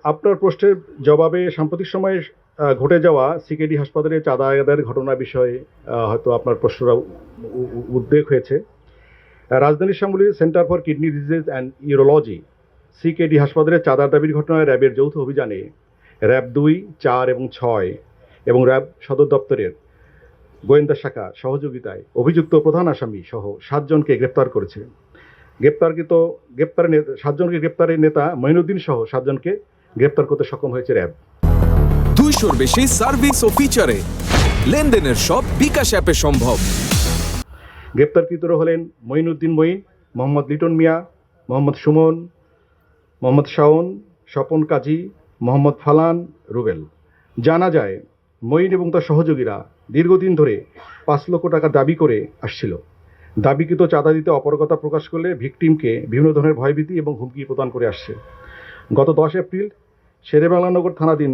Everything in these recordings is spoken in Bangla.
আপনার প্রশ্নের জবাবে সাম্প্রতিক সময়ে ঘটে যাওয়া সিকেডি হাসপাতালে চাঁদা আদায়ের ঘটনা বিষয়ে হয়তো আপনার প্রশ্নটা উদ্বেগ হয়েছে। রাজধানীর Shyamoli centre for kidney disease and urology CKD হাসপাতালে চাঁদার দাবির ঘটনায় র্যাবের যৌথ অভিযানে র্যাব 2, 4 এবং 6 এবং র্যাব সদর দপ্তরের গোয়েন্দা শাখা সহযোগিতায় অভিযুক্ত প্রধান আসামি সহ 7 জনকে গ্রেপ্তার করেছে। সাতজনকে গ্রেপ্তারের নেতা মঈনুদ্দিন সহ 7 জনকে গ্রেপ্তার করতে সক্ষম হয়েছে র্যাব। 200-র বেশি সার্ভিস ও ফিচারে লেনদেনের সব বিকাশ অ্যাপে সম্ভব। গ্রেপ্তারকৃতরা হলেন মঈনুদ্দিন মঈন, মোহাম্মদ লিটন মিয়া, মোহাম্মদ সুমন, মোহাম্মদ শাওন, স্বপন কাজী, মোহাম্মদ ফালান রুবেল। জানা যায় মঈন এবং তার সহযোগীরা দীর্ঘদিন ধরে 5 লক্ষ টাকা দাবি করে আসছিল। দাবিকৃত চাঁদা দিতে অপারগতা প্রকাশ করলে ভিকটিমকে বিভিন্ন ধরনের ভয়ভীতি এবং হুমকি প্রদান করে আসছে। গত 10 এপ্রিল শেরেবাংলানগর থানাধীন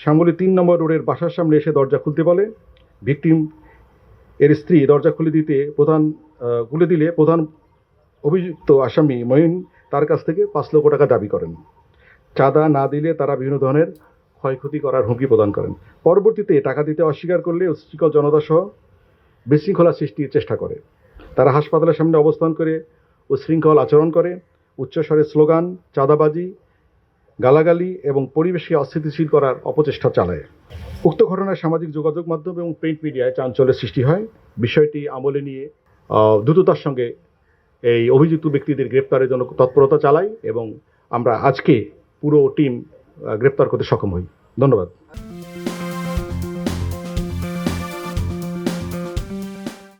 শ্যামলী 3 নম্বর রোডের বাসার সামনে এসে দরজা খুলতে বলে। ভিকটিম এর স্ত্রী দরজা খুলে দিলে প্রধান অভিযুক্ত আসামি মঈন তার কাছ থেকে 5 লক্ষ টাকা দাবি করেন। চাঁদা না দিলে তারা বিভিন্ন ধরনের ক্ষয়ক্ষতি করার হুমকি প্রদান করেন। পরবর্তীতে টাকা দিতে অস্বীকার করলে উচ্ছৃঙ্খল জনতা সহ বিশৃঙ্খলা সৃষ্টির চেষ্টা করে। তারা হাসপাতালের সামনে অবস্থান করে উচ্ছৃঙ্খল আচরণ করে, উচ্চস্বরে স্লোগান, চাঁদাবাজি, গালাগালি এবং পরিবেশকে অস্থিতিশীল করার অপচেষ্টা চালায়। উক্ত ঘটনায় সামাজিক যোগাযোগ মাধ্যম এবং প্রিন্ট মিডিয়ায় চাঞ্চল্যের সৃষ্টি হয়। বিষয়টি আমলে নিয়ে দ্রুততার সঙ্গে এই অভিযুক্ত ব্যক্তিদের গ্রেপ্তারের জন্য তৎপরতা চালাই এবং আমরা আজকে পুরো টিম গ্রেপ্তার করতে সক্ষম হই। ধন্যবাদ।